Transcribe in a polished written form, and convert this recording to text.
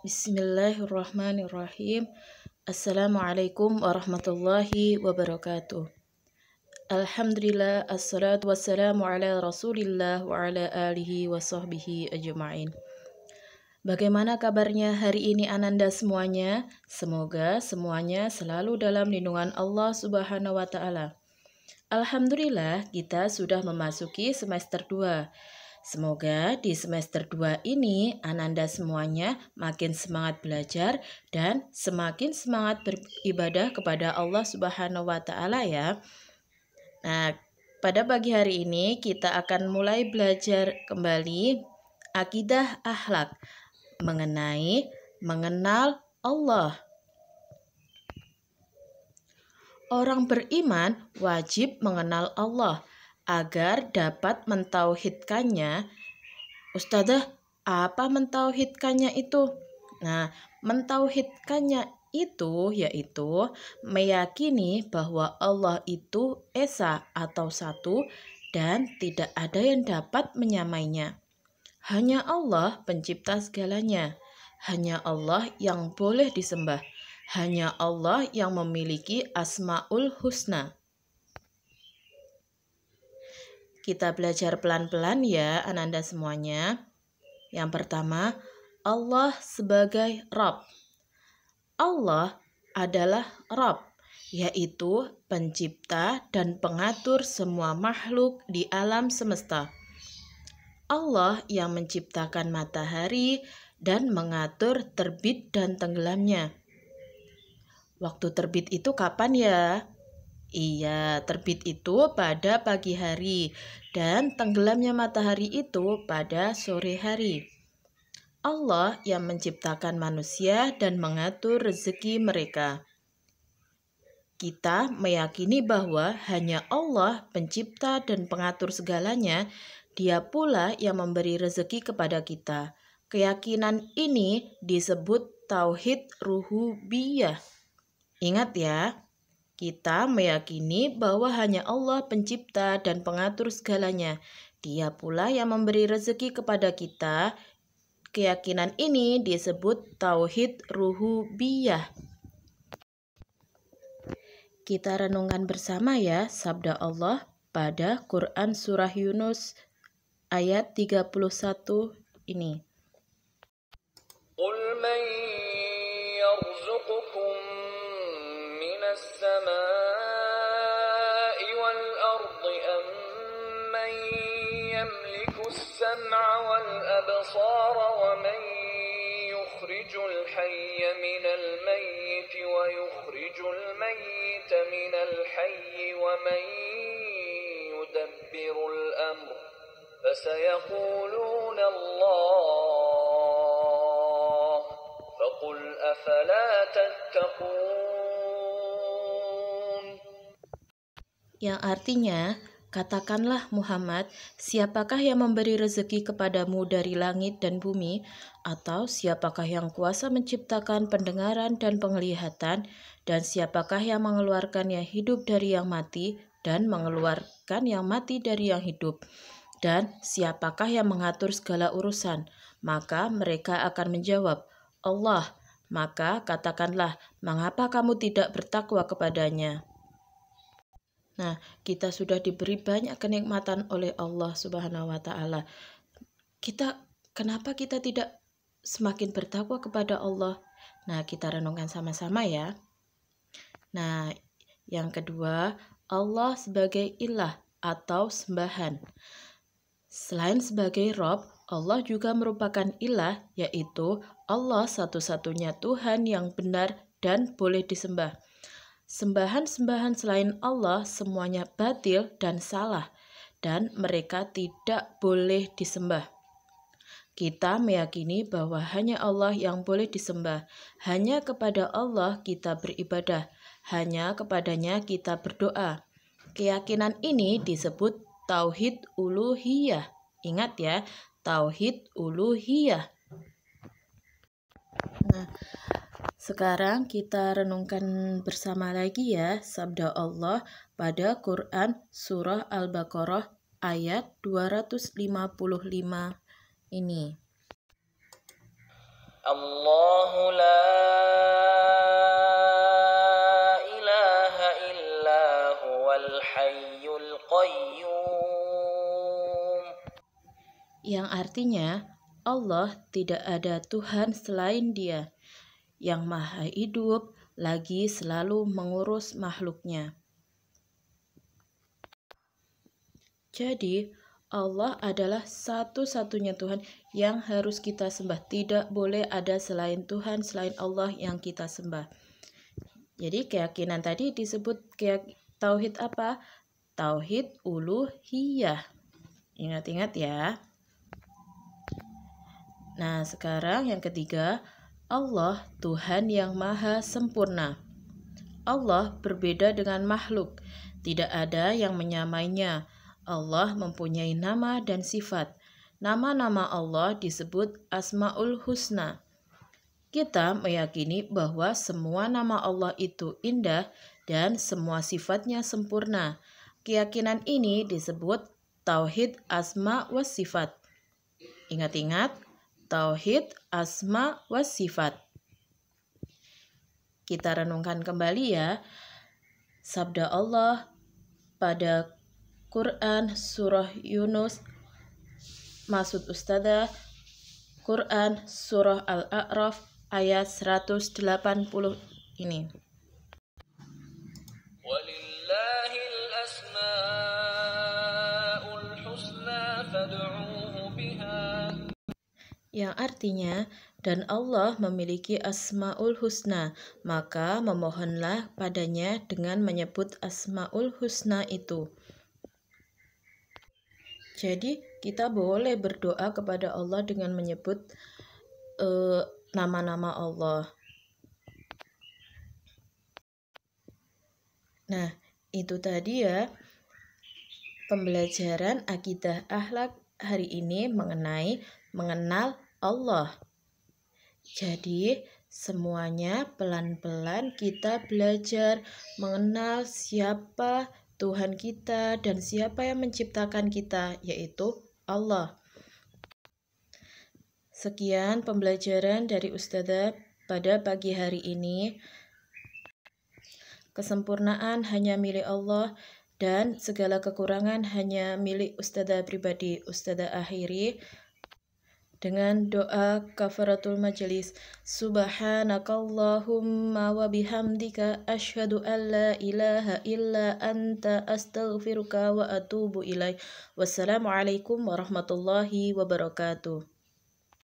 Bismillahirrahmanirrahim. Assalamualaikum warahmatullahi wabarakatuh. Alhamdulillah, assalatu wassalamu ala rasulillah wa ala alihi wa sahbihi ajma'in. Bagaimana kabarnya hari ini Ananda semuanya? Semoga semuanya selalu dalam lindungan Allah Subhanahu wa Ta'ala. Alhamdulillah, kita sudah memasuki semester 2. Semoga di semester 2 ini Ananda semuanya makin semangat belajar dan semakin semangat beribadah kepada Allah Subhanahu wa Ta'ala ya. Nah, pada pagi hari ini kita akan mulai belajar kembali akidah akhlak mengenal Allah. Orang beriman wajib mengenal Allah agar dapat mentauhidkannya. Ustazah, apa mentauhidkannya itu? Nah, mentauhidkannya itu yaitu meyakini bahwa Allah itu esa atau satu dan tidak ada yang dapat menyamainya. Hanya Allah pencipta segalanya. Hanya Allah yang boleh disembah. Hanya Allah yang memiliki Asmaul Husna. Kita belajar pelan-pelan ya Ananda semuanya. Yang pertama, Allah sebagai Rabb. Allah adalah Rabb, yaitu pencipta dan pengatur semua makhluk di alam semesta. Allah yang menciptakan matahari dan mengatur terbit dan tenggelamnya. Waktu terbit itu kapan ya? Iya, terbit itu pada pagi hari dan tenggelamnya matahari itu pada sore hari. Allah yang menciptakan manusia dan mengatur rezeki mereka. Kita meyakini bahwa hanya Allah pencipta dan pengatur segalanya, Dia pula yang memberi rezeki kepada kita. Keyakinan ini disebut tauhid rububiyah. Ingat ya. Kita meyakini bahwa hanya Allah pencipta dan pengatur segalanya. Dia pula yang memberi rezeki kepada kita. Keyakinan ini disebut tauhid rububiyah. Kita renungkan bersama ya sabda Allah pada Quran surah Yunus ayat 31 ini. Qul man yarzuqukum minas samaa'i wal ardi amman yamliku as-sam'a wal absara wa man yukhrijul hayya minal mayyiti wa yukhrijul mayyita minal hayyi wa man yudabbirul amr fasayaquluna Allah faqul afala tattaqun. Yang artinya, katakanlah Muhammad, siapakah yang memberi rezeki kepadamu dari langit dan bumi? Atau siapakah yang kuasa menciptakan pendengaran dan penglihatan? Dan siapakah yang mengeluarkan yang hidup dari yang mati dan mengeluarkan yang mati dari yang hidup? Dan siapakah yang mengatur segala urusan? Maka mereka akan menjawab, Allah. Maka katakanlah, mengapa kamu tidak bertakwa kepadanya? Nah, kita sudah diberi banyak kenikmatan oleh Allah Subhanahu wa Ta'ala. Kenapa kita tidak semakin bertakwa kepada Allah? Nah, kita renungkan sama-sama ya. Nah, yang kedua, Allah sebagai ilah atau sembahan. Selain sebagai Rabb, Allah juga merupakan ilah, yaitu Allah satu-satunya Tuhan yang benar dan boleh disembah. Sembahan-sembahan selain Allah semuanya batil dan salah, dan mereka tidak boleh disembah. Kita meyakini bahwa hanya Allah yang boleh disembah. Hanya kepada Allah kita beribadah. Hanya kepadanya kita berdoa. Keyakinan ini disebut tauhid uluhiyah. Ingat ya, tauhid uluhiyah. Nah, sekarang kita renungkan bersama lagi ya sabda Allah pada Quran surah Al-Baqarah ayat 255 ini. الله لا إله إلا هو الحي القيوم. Yang artinya Allah tidak ada Tuhan selain Dia, yang maha hidup lagi selalu mengurus makhluknya. Jadi Allah adalah satu-satunya Tuhan yang harus kita sembah. Tidak boleh ada selain Tuhan, selain Allah yang kita sembah. Jadi keyakinan tadi disebut tauhid apa? Tauhid uluhiyah. Ingat-ingat ya. Nah, sekarang yang ketiga, Allah Tuhan yang maha sempurna. Allah berbeda dengan makhluk. Tidak ada yang menyamainya. Allah mempunyai nama dan sifat. Nama-nama Allah disebut Asmaul Husna. Kita meyakini bahwa semua nama Allah itu indah dan semua sifatnya sempurna. Keyakinan ini disebut Tauhid Asma wa Sifat. Ingat-ingat, Tauhid Asma wa Sifat. Kita renungkan kembali ya. Sabda Allah pada Quran Surah Yunus, maksud Ustadzah, Quran Surah Al-A'raf ayat 180 ini. Walillahil asma'ul husna fad'uuhu biha. Yang artinya, dan Allah memiliki Asmaul Husna, maka memohonlah padanya dengan menyebut Asmaul Husna itu. Jadi kita boleh berdoa kepada Allah dengan menyebut nama-nama Allah. Nah, itu tadi ya pembelajaran akidah akhlak hari ini mengenal Allah. Jadi semuanya pelan-pelan kita belajar mengenal siapa Tuhan kita dan siapa yang menciptakan kita, yaitu Allah. Sekian pembelajaran dari Ustadzah pada pagi hari ini. Kesempurnaan hanya milik Allah dan segala kekurangan hanya milik Ustadzah pribadi. Ustadzah akhiri dengan doa kafaratul majelis. Subhanakallahumma wa bihamdika asyhadu an la ilaha illa anta astaghfiruka wa atubu ilaik. Wassalamualaikum warahmatullahi wabarakatuh.